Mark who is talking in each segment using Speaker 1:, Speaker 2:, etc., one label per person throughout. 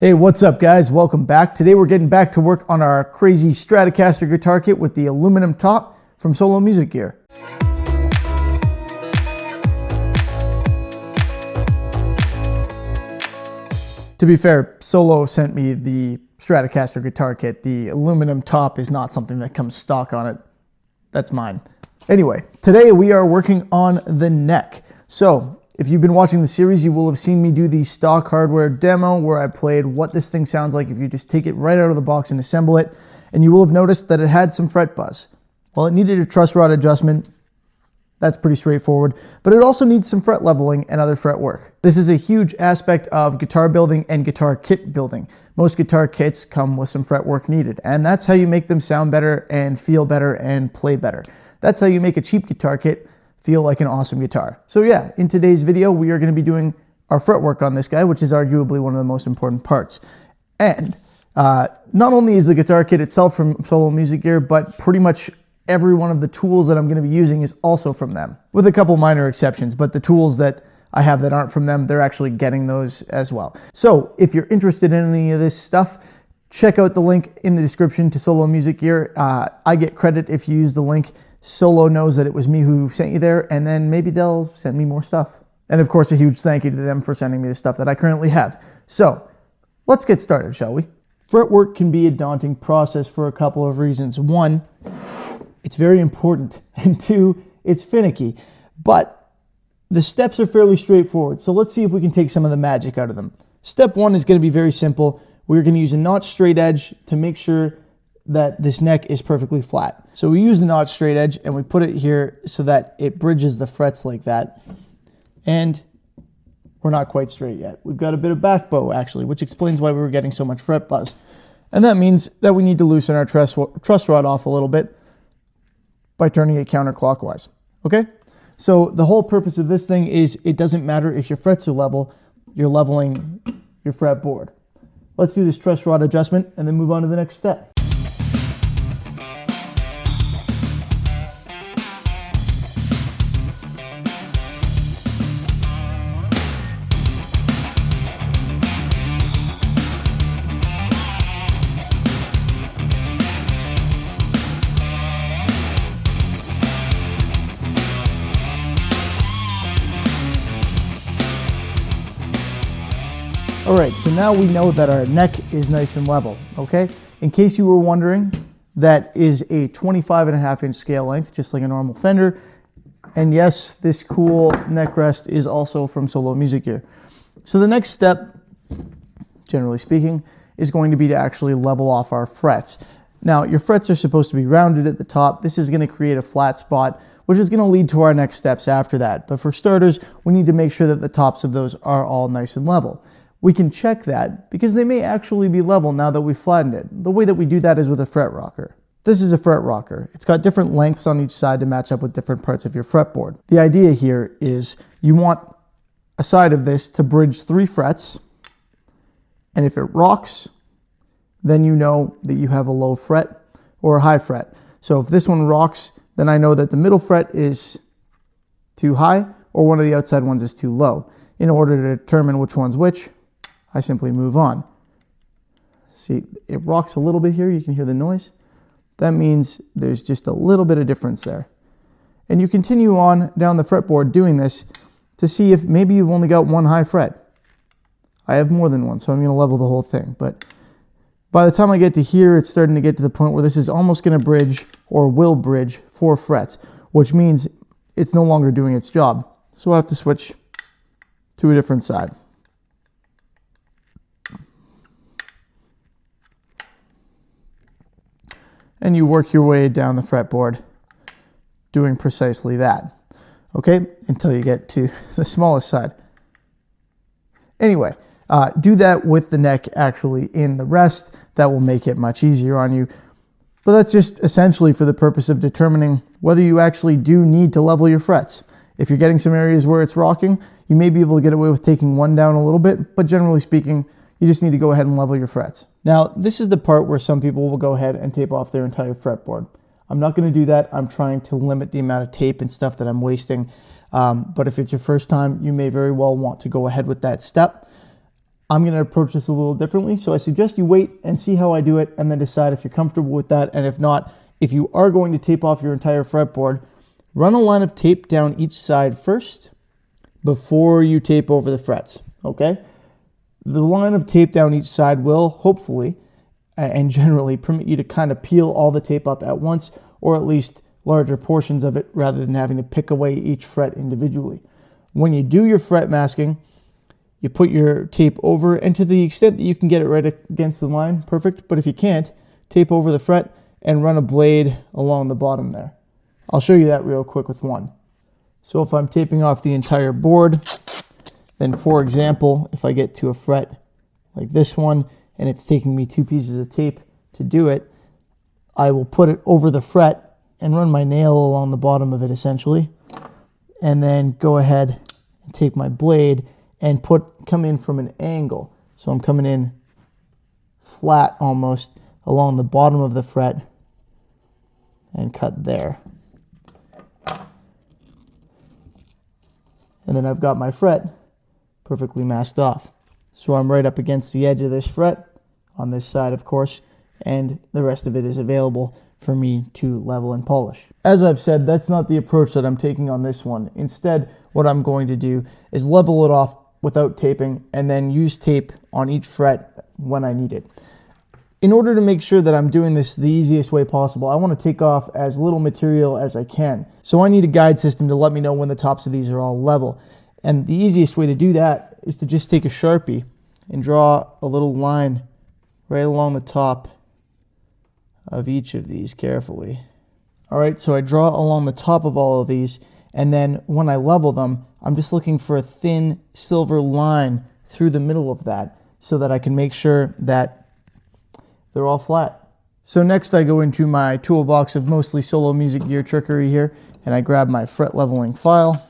Speaker 1: Hey, what's up guys? Welcome back. Today we're getting back to work on our crazy Stratocaster guitar kit with the aluminum top from Solo Music Gear. To be fair, Solo sent me the Stratocaster guitar kit. The aluminum top is not something that comes stock on it. That's mine. Anyway, today we are working on the neck. So, if you've been watching the series, you will have seen me do the stock hardware demo where I played what this thing sounds like if you just take it right out of the box and assemble it. And you will have noticed that it had some fret buzz. Well, it needed a truss rod adjustment. That's pretty straightforward. But it also needs some fret leveling and other fret work. This is a huge aspect of guitar building and guitar kit building. Most guitar kits come with some fret work needed. And that's how you make them sound better and feel better and play better. That's how you make a cheap guitar kit feel like an awesome guitar. So yeah, in today's video, we are going to be doing our fretwork on this guy, which is arguably one of the most important parts. And not only is the guitar kit itself from Solo Music Gear, but pretty much every one of the tools that I'm going to be using is also from them, with a couple minor exceptions. But the tools that I have that aren't from them, they're actually getting those as well. So if you're interested in any of this stuff, check out the link in the description to Solo Music Gear. I get credit if you use the link. Solo knows that it was me who sent you there, and then maybe they'll send me more stuff. And of course, a huge thank you to them for sending me the stuff that I currently have. So, let's get started, shall we? Fretwork can be a daunting process for a couple of reasons. One, it's very important, and two, it's finicky. But the steps are fairly straightforward, so let's see if we can take some of the magic out of them. Step one is going to be very simple. We're going to use a notch straight edge to make sure that this neck is perfectly flat. So we use the notch straight edge and we put it here so that it bridges the frets like that. And we're not quite straight yet. We've got a bit of back bow actually, which explains why we were getting so much fret buzz. And that means that we need to loosen our truss rod off a little bit by turning it counterclockwise. Okay? So the whole purpose of this thing is it doesn't matter if your frets are level, you're leveling your fretboard. Let's do this truss rod adjustment and then move on to the next step. All right, so now we know that our neck is nice and level, okay? In case you were wondering, that is a 25.5-inch scale length, just like a normal Fender. And yes, this cool neck rest is also from Solo Music Gear. So the next step, generally speaking, is going to be to actually level off our frets. Now, your frets are supposed to be rounded at the top. This is going to create a flat spot, which is going to lead to our next steps after that. But for starters, we need to make sure that the tops of those are all nice and level. We can check that because they may actually be level now that we've flattened it. The way that we do that is with a fret rocker. This is a fret rocker. It's got different lengths on each side to match up with different parts of your fretboard. The idea here is you want a side of this to bridge 3 frets, and if it rocks, then you know that you have a low fret or a high fret. So if this one rocks, then I know that the middle fret is too high or one of the outside ones is too low. In order to determine which one's which, I simply move on. See, it rocks a little bit here. You can hear the noise. That means there's just a little bit of difference there. And you continue on down the fretboard doing this to see if maybe you've only got one high fret. I have more than one, so I'm going to level the whole thing. But by the time I get to here, it's starting to get to the point where this is almost going to bridge or will bridge 4 frets, which means it's no longer doing its job. So I have to switch to a different side. And you work your way down the fretboard doing precisely that, okay, until you get to the smallest side. Anyway, do that with the neck actually in the rest. That will make it much easier on you. But that's just essentially for the purpose of determining whether you actually do need to level your frets. If you're getting some areas where it's rocking, you may be able to get away with taking one down a little bit, but generally speaking, you just need to go ahead and level your frets. Now, this is the part where some people will go ahead and tape off their entire fretboard. I'm not going to do that. I'm trying to limit the amount of tape and stuff that I'm wasting. But if it's your first time, you may very well want to go ahead with that step. I'm going to approach this a little differently. So I suggest you wait and see how I do it and then decide if you're comfortable with that. And if not, if you are going to tape off your entire fretboard, run a line of tape down each side first before you tape over the frets, okay? The line of tape down each side will hopefully and generally permit you to kind of peel all the tape up at once, or at least larger portions of it, rather than having to pick away each fret individually. When you do your fret masking, you put your tape over, and to the extent that you can get it right against the line, perfect. But if you can't, tape over the fret and run a blade along the bottom there. I'll show you that real quick with one. So if I'm taping off the entire board, then for example, if I get to a fret like this one, and it's taking me 2 pieces of tape to do it, I will put it over the fret and run my nail along the bottom of it essentially, and then go ahead and take my blade and come in from an angle. So I'm coming in flat almost along the bottom of the fret and cut there. And then I've got my fret perfectly masked off. So I'm right up against the edge of this fret, on this side of course, and the rest of it is available for me to level and polish. As I've said, that's not the approach that I'm taking on this one. Instead, what I'm going to do is level it off without taping and then use tape on each fret when I need it. In order to make sure that I'm doing this the easiest way possible, I want to take off as little material as I can. So I need a guide system to let me know when the tops of these are all level. And the easiest way to do that is to just take a Sharpie and draw a little line right along the top of each of these carefully. All right, so I draw along the top of all of these, and then when I level them, I'm just looking for a thin silver line through the middle of that so that I can make sure that they're all flat. So next I go into my toolbox of mostly solo music gear trickery here, and I grab my fret leveling file,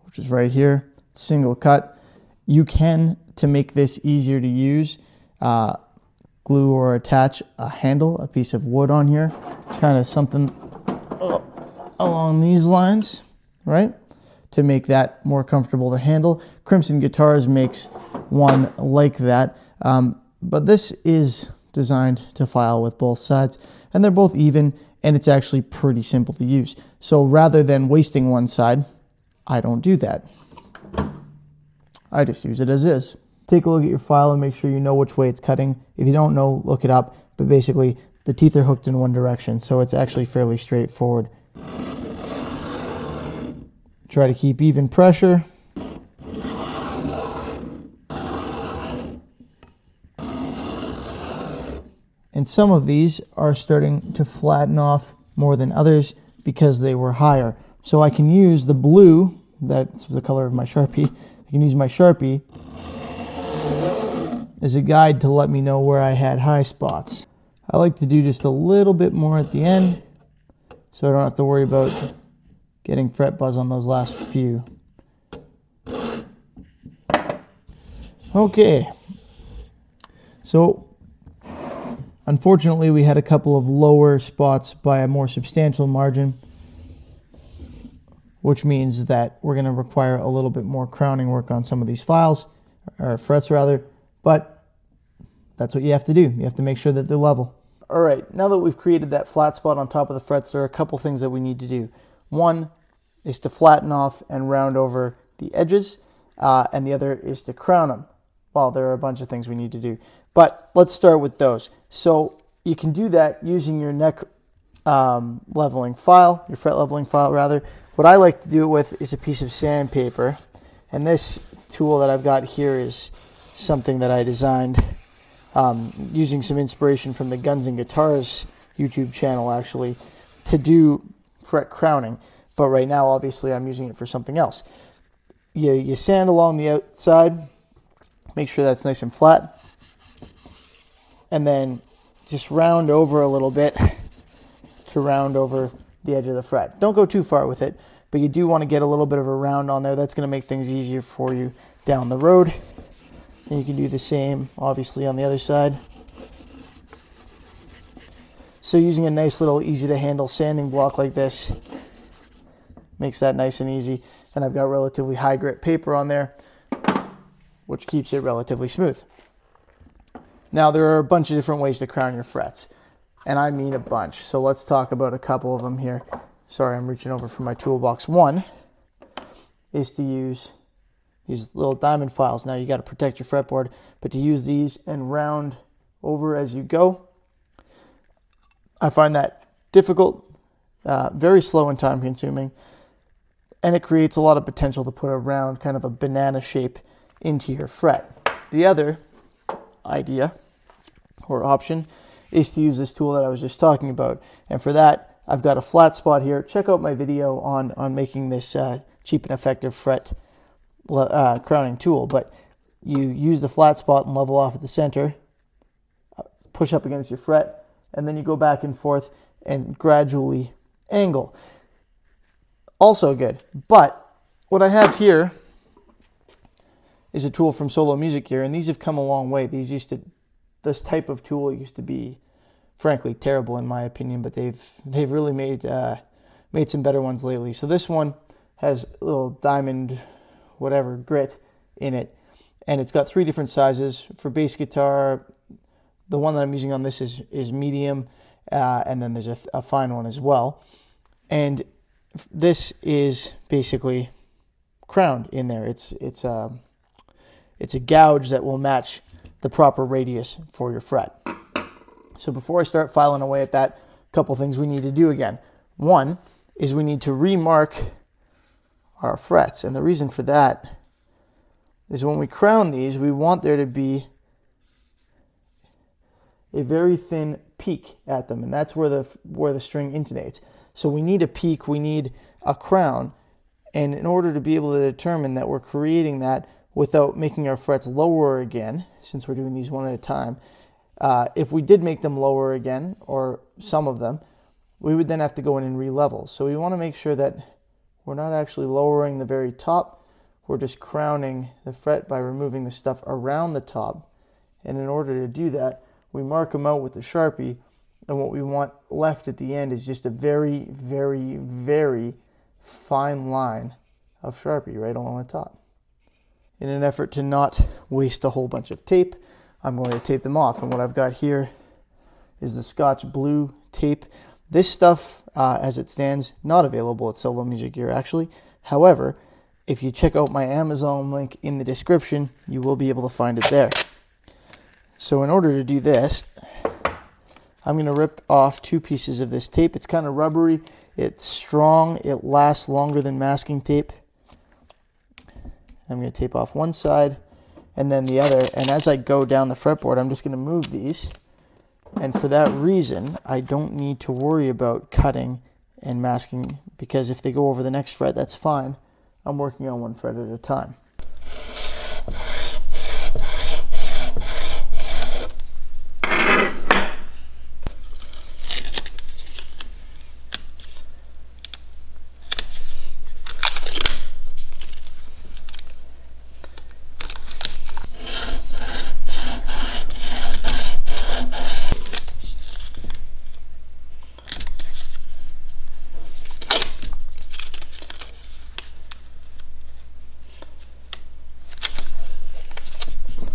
Speaker 1: which is right here, single cut. You can, to make this easier to use, glue or attach a handle, a piece of wood on here, kind of something along these lines, right? To make that more comfortable to handle. Crimson Guitars makes one like that, but this is designed to file with both sides, and they're both even, and it's actually pretty simple to use. So rather than wasting one side, I don't do that. I just use it as is. Take a look at your file and make sure you know which way it's cutting. If you don't know, look it up. But basically, the teeth are hooked in one direction, so it's actually fairly straightforward. Try to keep even pressure. And some of these are starting to flatten off more than others because they were higher. So I can use the blue, that's the color of my Sharpie, I can use my Sharpie as a guide to let me know where I had high spots. I like to do just a little bit more at the end so I don't have to worry about getting fret buzz on those last few. Okay, so unfortunately we had a couple of lower spots by a more substantial margin, which means that we're going to require a little bit more crowning work on some of these files, or frets rather, but that's what you have to do. You have to make sure that they're level. All right, now that we've created that flat spot on top of the frets, there are a couple things that we need to do. One is to flatten off and round over the edges, and the other is to crown them. Well, there are a bunch of things we need to do, but let's start with those. So you can do that using your neck leveling file, your fret leveling file rather. What I like to do it with is a piece of sandpaper, and this tool that I've got here is something that I designed using some inspiration from the Guns and Guitars YouTube channel actually to do fret crowning, but right now obviously I'm using it for something else. You sand along the outside, make sure that's nice and flat, and then just round over a little bit to round over the edge of the fret. Don't go too far with it, but you do want to get a little bit of a round on there. That's going to make things easier for you down the road. And you can do the same, obviously, on the other side. So using a nice little easy-to-handle sanding block like this makes that nice and easy. And I've got relatively high grit paper on there. which keeps it relatively smooth. Now, there are a bunch of different ways to crown your frets, and I mean a bunch. So let's talk about a couple of them here. Sorry, I'm reaching over for my toolbox. One is to use these little diamond files. Now, you got to protect your fretboard, but to use these and round over as you go, I find that difficult, very slow and time consuming, and it creates a lot of potential to put a round, kind of a banana shape into your fret. The other idea or option is to use this tool that I was just talking about, and for that I've got a flat spot here. Check out my video on making this cheap and effective fret crowning tool, but you use the flat spot and level off at the center, push up against your fret, and then you go back and forth and gradually angle. Also good. But what I have here is a tool from Solo Music Gear, and these have come a long way. This type of tool used to be, frankly, terrible in my opinion, but they've really made some better ones lately. So this one has a little diamond, whatever, grit in it, and it's got 3 different sizes. For bass guitar, the one that I'm using on this is medium, and then there's a fine one as well. And this is basically crowned in there. It's a gouge that will match the proper radius for your fret. So before I start filing away at that, a couple things we need to do again. One is we need to remark our frets, and the reason for that is when we crown these, we want there to be a very thin peak at them, and that's where the string intonates. So we need a peak, we need a crown, and in order to be able to determine that we're creating that without making our frets lower again, since we're doing these one at a time, if we did make them lower again, or some of them, we would then have to go in and re-level. So we want to make sure that we're not actually lowering the very top, we're just crowning the fret by removing the stuff around the top. And in order to do that, we mark them out with the Sharpie, and what we want left at the end is just a very, very, very fine line of Sharpie right along the top. In an effort to not waste a whole bunch of tape, I'm going to tape them off, and what I've got here is the Scotch Blue tape. This stuff, as it stands, not available at Solo Music Gear actually. However, if you check out my Amazon link in the description, you will be able to find it there. So in order to do this, I'm going to rip off 2 pieces of this tape. It's kind of rubbery, it's strong, it lasts longer than masking tape. I'm going to tape off one side and then the other, and as I go down the fretboard, I'm just going to move these, and for that reason, I don't need to worry about cutting and masking, because if they go over the next fret, that's fine. I'm working on one fret at a time.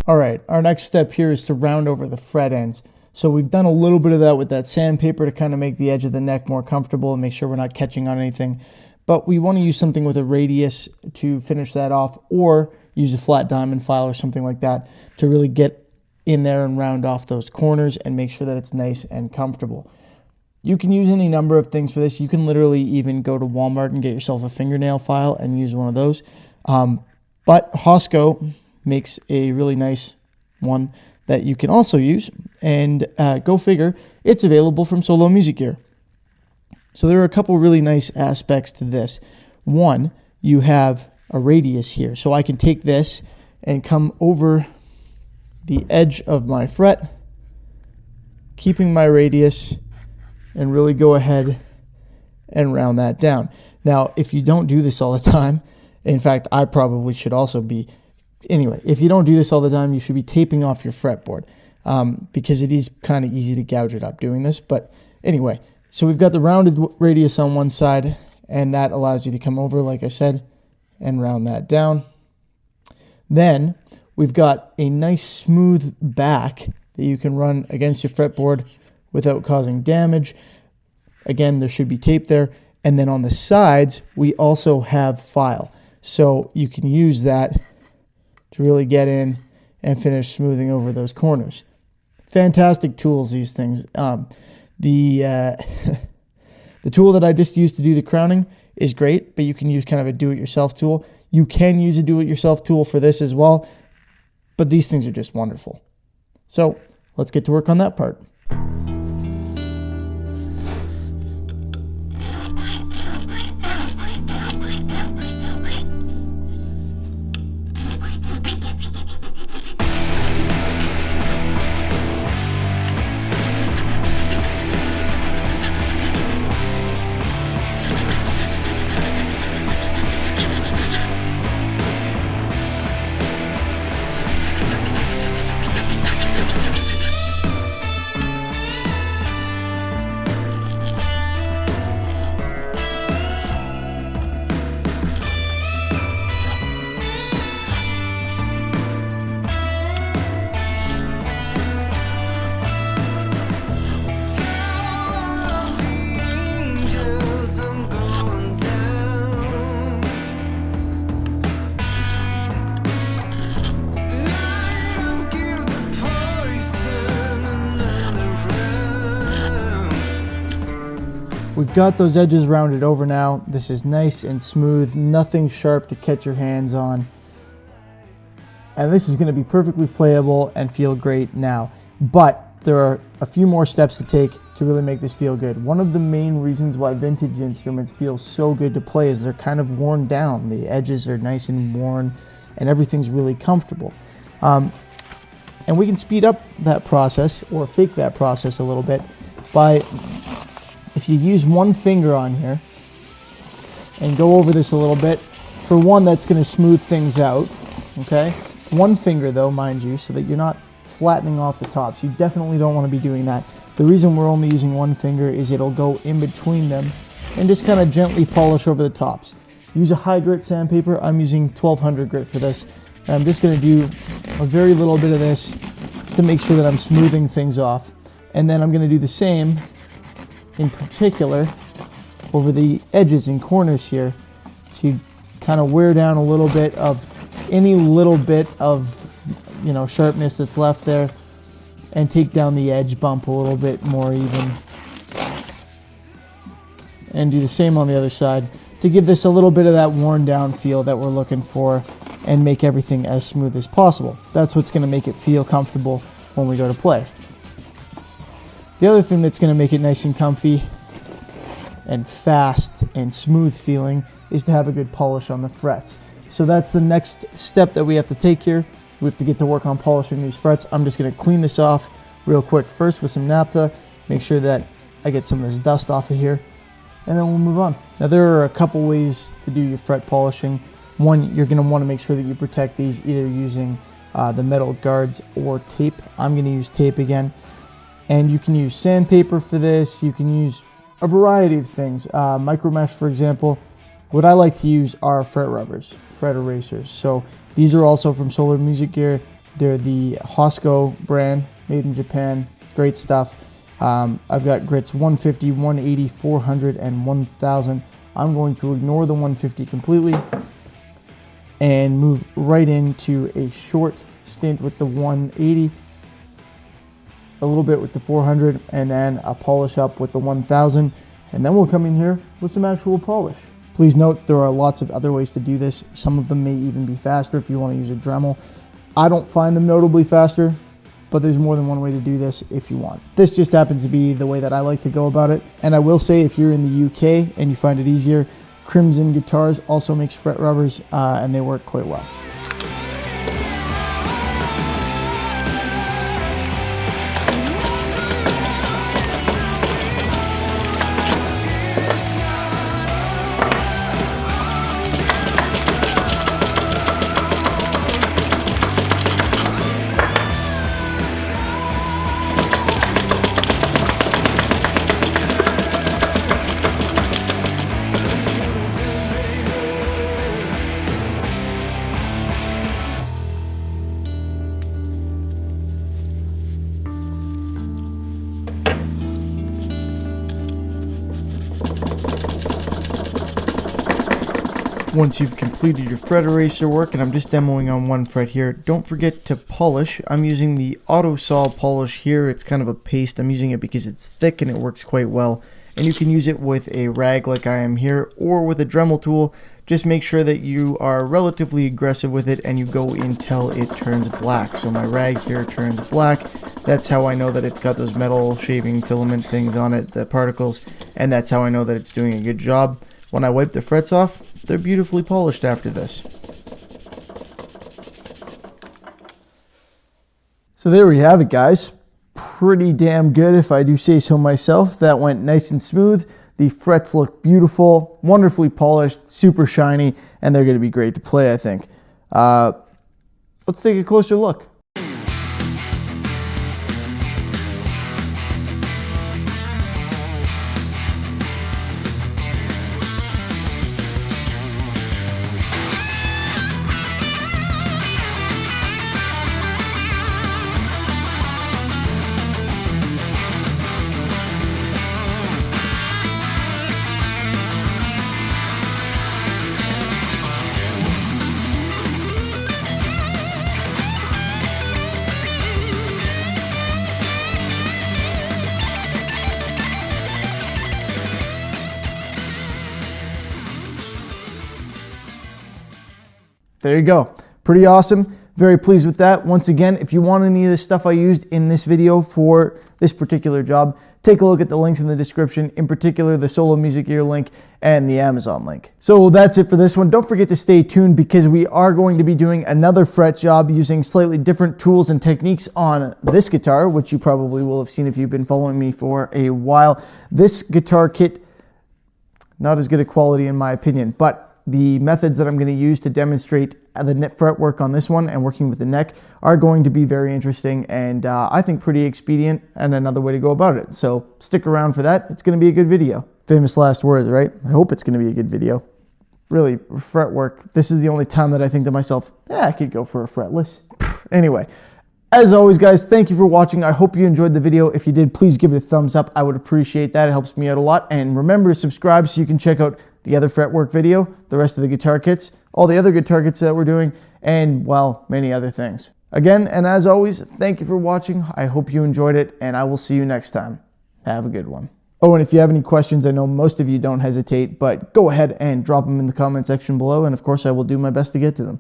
Speaker 1: All right, our next step here is to round over the fret ends. So we've done a little bit of that with that sandpaper to kind of make the edge of the neck more comfortable and make sure we're not catching on anything. But we want to use something with a radius to finish that off, or use a flat diamond file or something like that to really get in there and round off those corners and make sure that it's nice and comfortable. You can use any number of things for this. You can literally even go to Walmart and get yourself a fingernail file and use one of those. But Hosco makes a really nice one that you can also use, and go figure, it's available from Solo Music Gear. So there are a couple really nice aspects to this. One, you have a radius here, so I can take this and come over the edge of my fret, keeping my radius, and really go ahead and round that down. Now, if you don't do this all the time, in fact, I probably should also be. Anyway, if you don't do this all the time, you should be taping off your fretboard, because it is kind of easy to gouge it up doing this. But anyway, so we've got the rounded radius on one side, and that allows you to come over, like I said, and round that down. Then We've got a nice smooth back that you can run against your fretboard without causing damage. Again, there should be tape there. And then on the sides, we also have file. So you can use that to really get in and finish smoothing over those corners. Fantastic tools, these things. The tool that I just used to do the crowning is great, but you can use kind of a do-it-yourself tool. You can use a do-it-yourself tool for this as well, but these things are just wonderful. So let's get to work on that part. We've got those edges rounded over now. This is nice and smooth, nothing sharp to catch your hands on. And this is going to be perfectly playable and feel great now. But there are a few more steps to take to really make this feel good. One of the main reasons why vintage instruments feel so good to play is they're kind of worn down. The edges are nice and worn and everything's really comfortable. And we can speed up that process or fake that process a little bit by, if you use one finger on here and go over this a little bit, for one, that's going to smooth things out, okay? One finger though, mind you, so that you're not flattening off the tops. You definitely don't want to be doing that. The reason we're only using one finger is it'll go in between them and just kind of gently polish over the tops. Use a high grit sandpaper. I'm using 1200 grit for this. And I'm just going to do a very little bit of this to make sure that I'm smoothing things off. And then I'm going to do the same in particular over the edges and corners here to kind of wear down a little bit of any little bit of, you know, sharpness that's left there and take down the edge bump a little bit more even. And do the same on the other side to give this a little bit of that worn down feel that we're looking for and make everything as smooth as possible. That's what's going to make it feel comfortable when we go to play. The other thing that's going to make it nice and comfy and fast and smooth feeling is to have a good polish on the frets. So that's the next step that we have to take here. We have to get to work on polishing these frets. I'm just going to clean this off real quick first with some naphtha, make sure that I get some of this dust off of here, and then we'll move on. Now there are a couple ways to do your fret polishing. One, you're going to want to make sure that you protect these either using the metal guards or tape. I'm going to use tape again. And you can use sandpaper for this. You can use a variety of things. Micro mesh, for example. What I like to use are fret rubbers, fret erasers. So these are also from Solar Music Gear. They're the Hosco brand, made in Japan. Great stuff. I've got grits 150, 180, 400, and 1000. I'm going to ignore the 150 completely and move right into a short stint with the 180. A little bit with the 400, and then a polish up with the 1000, and then we'll come in here with some actual polish. Please note there are lots of other ways to do this. Some of them may even be faster if you want to use a Dremel. I don't find them notably faster, but there's more than one way to do this if you want. This just happens to be the way that I like to go about it. And I will say, if you're in the UK and you find it easier, Crimson Guitars also makes fret rubbers, and they work quite well. Once you've completed your fret eraser work, and I'm just demoing on one fret here, don't forget to polish. I'm using the auto saw polish here. It's kind of a paste. I'm using it because it's thick and it works quite well. And you can use it with a rag like I am here, or with a Dremel tool. Just make sure that you are relatively aggressive with it and you go until it turns black. So my rag here turns black. That's how I know that it's got those metal shaving filament things on it, the particles, and that's how I know that it's doing a good job. When I wipe the frets off, they're beautifully polished after this. So there we have it, guys. Pretty damn good if I do say so myself. That went nice and smooth. The frets look beautiful, wonderfully polished, super shiny, and they're going to be great to play, I think. Let's take a closer look. There you go. Pretty awesome. Very pleased with that. Once again, if you want any of the stuff I used in this video for this particular job, take a look at the links in the description, in particular the Solo Music Gear link and the Amazon link. So that's it for this one. Don't forget to stay tuned because we are going to be doing another fret job using slightly different tools and techniques on this guitar, which you probably will have seen if you've been following me for a while. This guitar kit, not as good a quality in my opinion, but the methods that I'm going to use to demonstrate the fret work on this one and working with the neck are going to be very interesting and I think pretty expedient and another way to go about it. So stick around for that. It's going to be a good video. Famous last words, right? I hope it's going to be a good video. Really, fret work. This is the only time that I think to myself, I could go for a fretless. Anyway, as always, guys, thank you for watching. I hope you enjoyed the video. If you did, please give it a thumbs up. I would appreciate that. It helps me out a lot. And remember to subscribe so you can check out the other fretwork video, the rest of the guitar kits, all the other guitar kits that we're doing, and, well, many other things. Again, and as always, thank you for watching. I hope you enjoyed it, and I will see you next time. Have a good one. Oh, and if you have any questions, I know most of you don't hesitate, but go ahead and drop them in the comment section below, and of course I will do my best to get to them.